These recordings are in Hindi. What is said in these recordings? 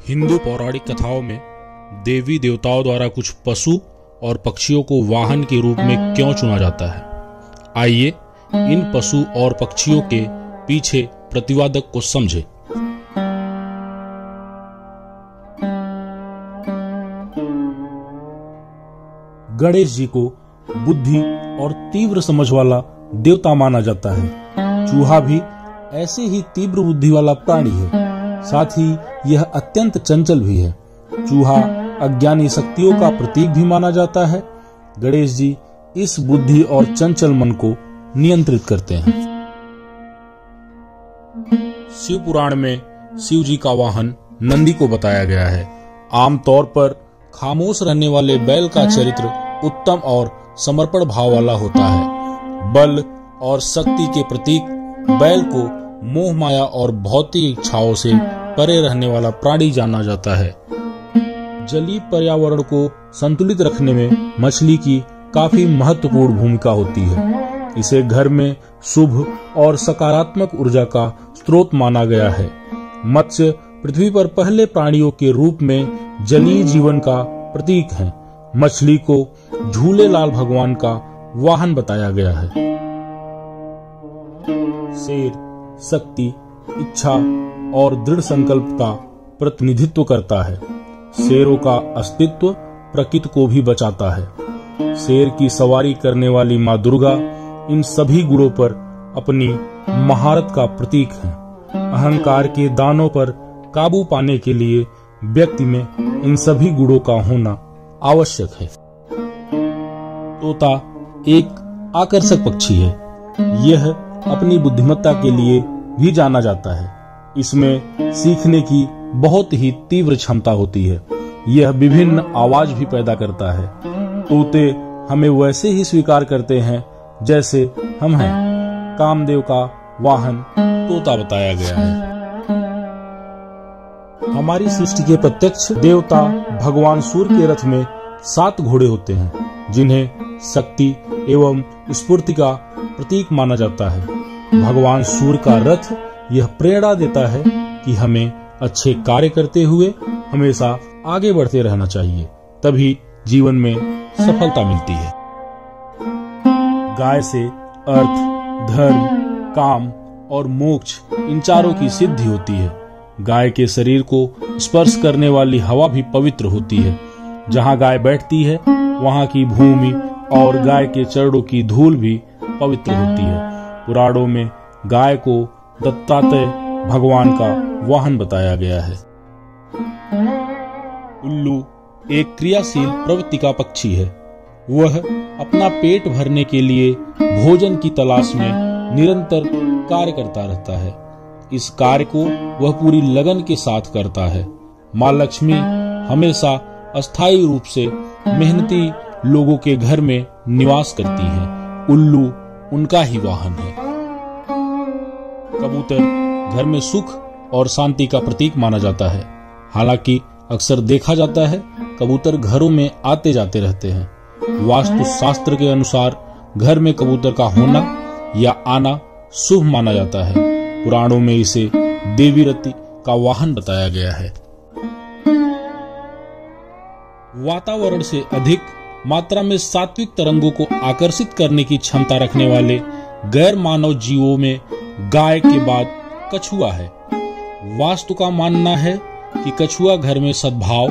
हिंदू पौराणिक कथाओं में देवी देवताओं द्वारा कुछ पशु और पक्षियों को वाहन के रूप में क्यों चुना जाता है? आइए इन पशु और पक्षियों के पीछे प्रतिवादक को समझें। गणेश जी को बुद्धि और तीव्र समझ वाला देवता माना जाता है। चूहा भी ऐसे ही तीव्र बुद्धि वाला प्राणी है। साथ ही यह अत्यंत चंचल भी है। चूहा अज्ञानी शक्तियों का प्रतीक भी माना जाता है। गणेश जी इस बुद्धि और चंचल मन को नियंत्रित करते हैं। शिव पुराण में शिव जी का वाहन नंदी को बताया गया है। आमतौर पर खामोश रहने वाले बैल का चरित्र उत्तम और समर्पण भाव वाला होता है। बल और शक्ति के प्रतीक बैल को मोह माया और भौतिक इच्छाओं से परे रहने वाला प्राणी जाना जाता है। जलीय पर्यावरण को संतुलित रखने में मछली की काफी महत्वपूर्ण भूमिका होती है। इसे घर में शुभ और सकारात्मक ऊर्जा का स्रोत माना गया है। मत्स्य पृथ्वी पर पहले प्राणियों के रूप में जलीय जीवन का प्रतीक है। मछली को झूले लाल भगवान का वाहन बताया गया है। शेर शक्ति, इच्छा और दृढ़ संकल्प का प्रतिनिधित्व करता है। शेरों का अस्तित्व प्रकृति को भी बचाता है। शेर की सवारी करने वाली माँ दुर्गा इन सभी गुणों पर अपनी महारत का प्रतीक है। अहंकार के दानों पर काबू पाने के लिए व्यक्ति में इन सभी गुणों का होना आवश्यक है। तोता एक आकर्षक पक्षी है। यह अपनी बुद्धिमत्ता के लिए भी जाना जाता है। इसमें सीखने की बहुत ही तीव्र क्षमता होती है। यह विभिन्न आवाज भी पैदा करता है। तोते हमें वैसे ही स्वीकार करते हैं जैसे हम हैं। कामदेव का वाहन तोता बताया गया है। हमारी सृष्टि के प्रत्यक्ष देवता भगवान सूर्य के रथ में 7 घोड़े होते हैं, जिन्हें शक्ति एवं स्फूर्ति का प्रतीक माना जाता है। भगवान सूर्य का रथ यह प्रेरणा देता है कि हमें अच्छे कार्य करते हुए हमेशा आगे बढ़ते रहना चाहिए, तभी जीवन में सफलता मिलती है। गाय से अर्थ, धर्म, काम और मोक्ष इन चारों की सिद्धि होती है। गाय के शरीर को स्पर्श करने वाली हवा भी पवित्र होती है। जहाँ गाय बैठती है वहाँ की भूमि और गाय के चरणों की धूल भी पवित्र होती है। पुराणों में गाय को दत्तात्रेय भगवान का वाहन बताया गया है। उल्लू एक क्रियाशील प्रवृत्ति का पक्षी है। वह अपना पेट भरने के लिए भोजन की तलाश में निरंतर कार्य करता रहता है। इस कार्य को वह पूरी लगन के साथ करता है। माँ लक्ष्मी हमेशा अस्थायी रूप से मेहनती लोगों के घर में निवास करती हैं। उल्लू उनका ही वाहन है। कबूतर घर में सुख और शांति का प्रतीक माना जाता है। हालांकि अक्सर देखा जाता है कबूतर घरों में आते जाते रहते हैं। वास्तु शास्त्र के अनुसार घर में कबूतर का होना या आना शुभ माना जाता है। पुराणों में इसे देवी रति का वाहन बताया गया है। वातावरण से अधिक मात्रा में सात्विक तरंगों को आकर्षित करने की क्षमता रखने वाले गैर मानव जीवों में गाय के बाद कछुआ है। वास्तु का मानना है कि कछुआ घर में सद्भाव,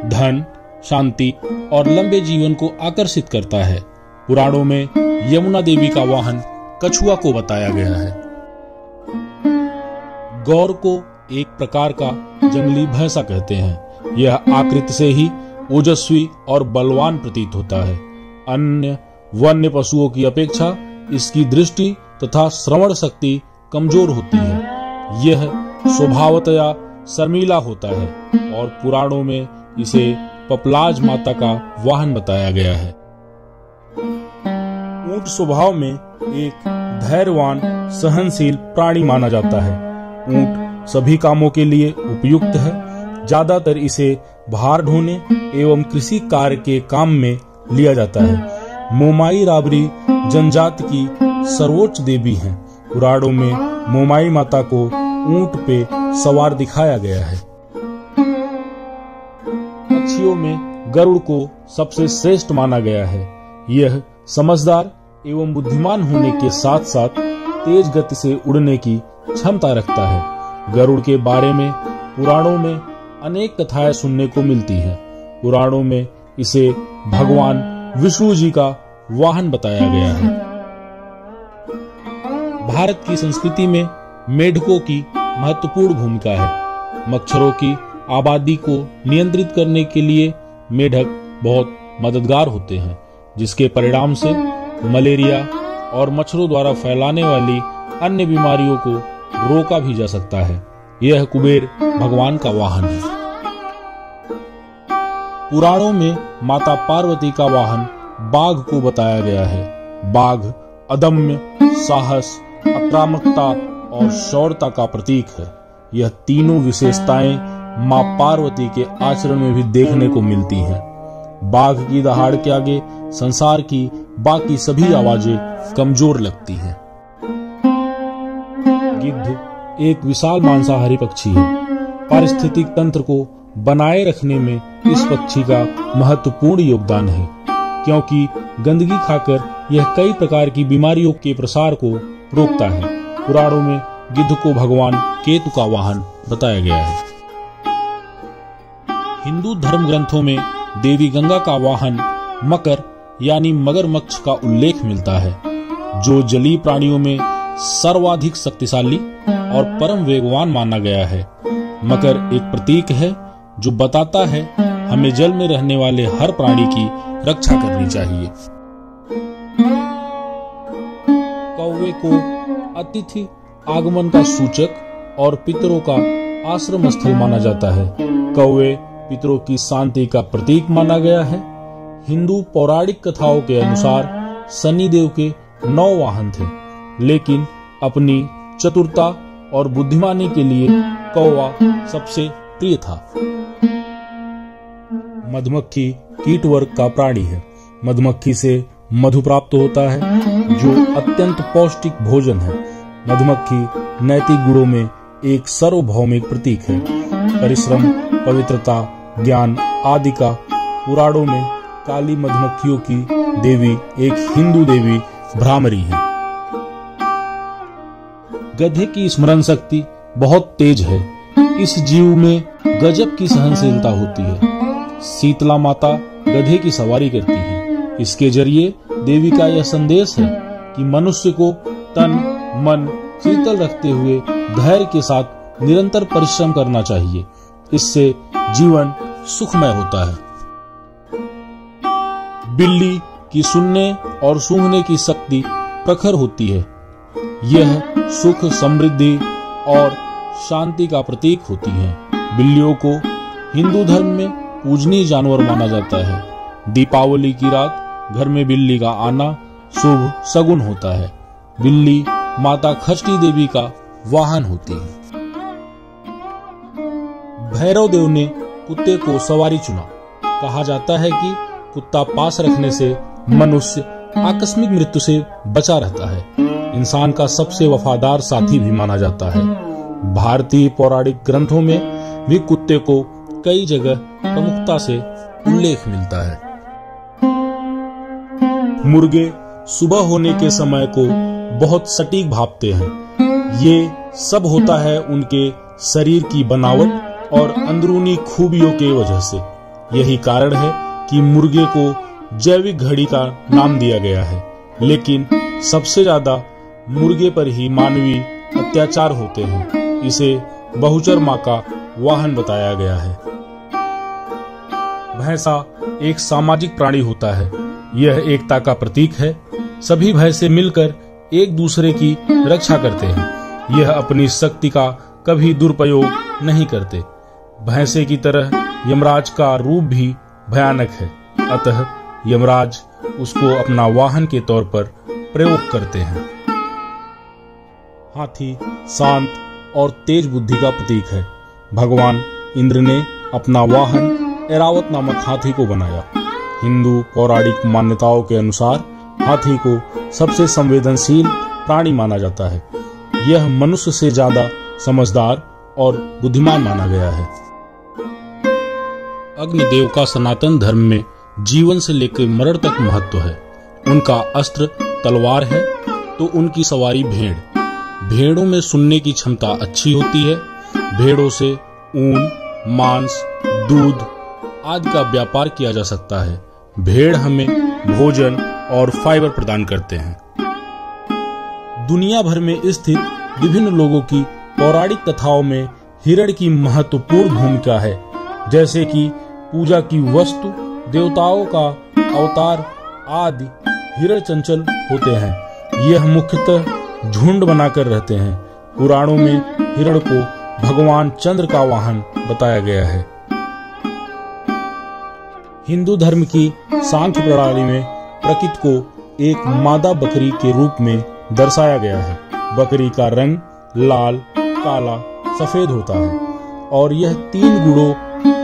धन, शांति और लंबे जीवन को आकर्षित करता है। पुराणों में यमुना देवी का वाहन कछुआ को बताया गया है। गौर को एक प्रकार का जंगली भैंसा कहते हैं। यह आकृति से ही ओजस्वी और बलवान प्रतीत होता है। अन्य वन्य पशुओं की अपेक्षा इसकी दृष्टि तथा श्रवण शक्ति कमजोर होती है। यह स्वभावतया शर्मीला होता है और पुराणों में इसे पपलाज माता का वाहन बताया गया है। ऊंट स्वभाव में एक धैर्यवान सहनशील प्राणी माना जाता है। ऊंट सभी कामों के लिए उपयुक्त है। ज्यादातर इसे भार ढोने एवं कृषि कार्य के काम में लिया जाता है। मोमाई राबरी जनजाति की सर्वोच्च देवी हैं। पुराणों में मोमाई माता को ऊंट पे सवार दिखाया गया है। पक्षियों में गरुड़ को सबसे श्रेष्ठ माना गया है। यह समझदार एवं बुद्धिमान होने के साथ साथ तेज गति से उड़ने की क्षमता रखता है। गरुड़ के बारे में पुराणों में अनेक कथाएं सुनने को मिलती हैं। पुराणों में इसे भगवान विष्णु जी का वाहन बताया गया है। भारत की संस्कृति में मेढकों की महत्वपूर्ण भूमिका है। मच्छरों की आबादी को नियंत्रित करने के लिए मेढक बहुत मददगार होते हैं, जिसके परिणाम से मलेरिया और मच्छरों द्वारा फैलाने वाली अन्य बीमारियों को रोका भी जा सकता है। यह कुबेर भगवान का वाहन है। पुराणों में माता पार्वती का वाहन बाघ को बताया गया है। बाघ अदम्य साहस, आक्रामकता और शौर्यता का प्रतीक है। यह तीनों विशेषताएं मां पार्वती के आचरण में भी देखने को मिलती हैं। बाघ की दहाड़ के आगे संसार की बाकी सभी आवाजें कमजोर लगती हैं। गिद्ध एक विशाल मांसाहारी पक्षी है। पारिस्थितिक तंत्र को बनाए रखने में इस पक्षी का महत्वपूर्ण योगदान है, क्योंकि गंदगी खाकर यह कई प्रकार की बीमारियों के प्रसार को रोकता है। पुराणों में गिद्ध को भगवान केतु का वाहन बताया गया है। हिंदू धर्म ग्रंथों में देवी गंगा का वाहन मकर यानी मगरमच्छ का उल्लेख मिलता है, जो जलीय प्राणियों में सर्वाधिक शक्तिशाली और परम वेगवान माना गया है। मकर एक प्रतीक है जो बताता है हमें जल में रहने वाले हर प्राणी की रक्षा करनी चाहिए। कौवे को अतिथि आगमन का सूचक और पितरों का आश्रम स्थल माना जाता है। कौवे पितरों की शांति का प्रतीक माना गया है। हिंदू पौराणिक कथाओं के अनुसार शनिदेव के 9 वाहन थे, लेकिन अपनी चतुरता और बुद्धिमानी के लिए कौवा सबसे प्रिय था। मधुमक्खी कीट वर्ग का प्राणी है। मधुमक्खी से मधु प्राप्त होता है, जो अत्यंत पौष्टिक भोजन है। मधुमक्खी नैतिक गुणों में एक सार्वभौमिक प्रतीक है। परिश्रम, पवित्रता, ज्ञान आदि का पुराणों में काली मधुमक्खियों की देवी एक हिंदू देवी भ्रामरी है। गधे की स्मरण शक्ति बहुत तेज है। इस जीव में गजब की सहनशीलता होती है। शीतला माता गधे की सवारी करती है। इसके जरिए देवी का यह संदेश है कि मनुष्य को तन मन शीतल रखते हुए धैर्य के साथ निरंतर परिश्रम करना चाहिए। इससे जीवन सुखमय होता है। बिल्ली की सुनने और सूंघने की शक्ति प्रखर होती है। यह सुख, समृद्धि और शांति का प्रतीक होती है। बिल्लियों को हिंदू धर्म में पूजनीय जानवर माना जाता है। दीपावली की रात घर में बिल्ली का आना शुभ शगुन होता है। बिल्ली माता खष्टी देवी का वाहन होती है। भैरव देव ने कुत्ते को सवारी चुना। कहा जाता है कि कुत्ता पास रखने से मनुष्य आकस्मिक मृत्यु से बचा रहता है। इंसान का सबसे वफादार साथी भी माना जाता है। भारतीय पौराणिक ग्रंथों में भी कुत्ते को कई जगह प्रमुखता से उल्लेख मिलता है। मुर्गे सुबह होने के समय को बहुत सटीक भांपते हैं। ये सब होता है उनके शरीर की बनावट और अंदरूनी खूबियों के वजह से। यही कारण है कि मुर्गे को जैविक घड़ी का नाम दिया गया है। लेकिन सबसे ज्यादा मुर्गे पर ही मानवीय अत्याचार होते हैं। इसे बहुचर मां का वाहन बताया गया है। भैंसा एक सामाजिक प्राणी होता है। यह एकता का प्रतीक है। सभी भैंसे मिलकर एक दूसरे की रक्षा करते हैं। यह अपनी शक्ति का कभी दुरुपयोग नहीं करते। भैंसे की तरह यमराज का रूप भी भयानक है, अतः यमराज उसको अपना वाहन के तौर पर प्रयोग करते हैं। हाथी शांत और तेज बुद्धि का प्रतीक है। भगवान इंद्र ने अपना वाहन ऐरावत नामक हाथी को बनाया। हिंदू पौराणिक मान्यताओं के अनुसार हाथी को सबसे संवेदनशील प्राणी माना जाता है। यह मनुष्य से ज्यादा समझदार और बुद्धिमान माना गया है। अग्निदेव का सनातन धर्म में जीवन से लेकर मरण तक महत्व है। उनका अस्त्र तलवार है तो उनकी सवारी भेड़। भेड़ों में सुनने की क्षमता अच्छी होती है। भेड़ों से ऊन, मांस, दूध आदि का व्यापार किया जा सकता है। भेड़ हमें भोजन और फाइबर प्रदान करते हैं। दुनिया भर में स्थित विभिन्न लोगों की पौराणिक कथाओं में हिरण की महत्वपूर्ण भूमिका है। जैसे कि पूजा की वस्तु, देवताओं का अवतार आदि हिरण चंचल होते हैं। यह मुख्यतः झुंड बनाकर रहते हैं। पुराणों में हिरण को भगवान चंद्र का वाहन बताया गया है। हिंदू धर्म की सांख्य प्रणाली में प्रकृति को एक मादा बकरी के रूप में दर्शाया गया है। बकरी का रंग लाल, काला, सफेद होता है और यह 3 गुणों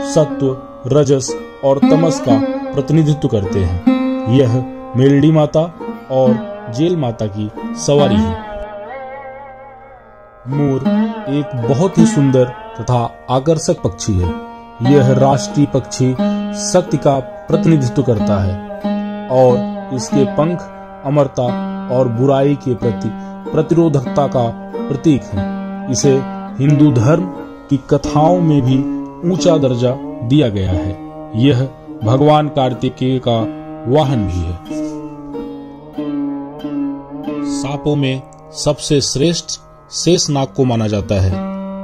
सत्व, रजस और तमस का प्रतिनिधित्व करते हैं। यह मेलडी माता और जेल माता की सवारी है। मोर एक बहुत ही सुंदर तथा आकर्षक पक्षी है। यह राष्ट्रीय पक्षी शक्ति का प्रतिनिधित्व करता है और इसके पंख अमरता और बुराई के प्रति प्रतिरोधकता का प्रतीक है। इसे हिंदू धर्म की कथाओं में भी ऊंचा दर्जा दिया गया है। यह भगवान कार्तिकेय का वाहन भी है। सांपों में सबसे श्रेष्ठ शेषनाग को माना जाता है।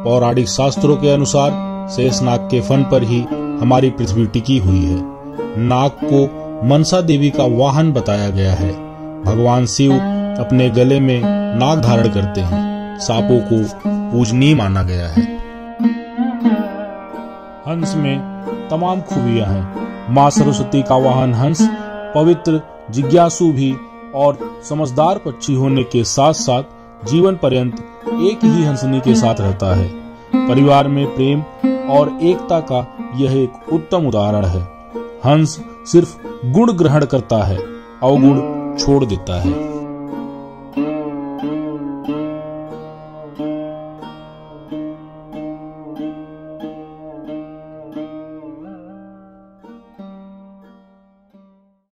पौराणिक शास्त्रों के अनुसार शेषनाग के फन पर ही हमारी पृथ्वी टिकी हुई है। नाग को मनसा देवी का वाहन बताया गया है। भगवान शिव अपने गले में नाग धारण करते हैं। सांपों को पूजनीय माना गया है। हंस में तमाम खूबियां हैं। मां सरस्वती का वाहन हंस पवित्र, जिज्ञासु भी और समझदार पक्षी होने के साथ साथ जीवन पर्यंत एक ही हंसनी के साथ रहता है। परिवार में प्रेम और एकता का यह एक उत्तम उदाहरण है। हंस सिर्फ गुण ग्रहण करता है, अवगुण छोड़ देता है।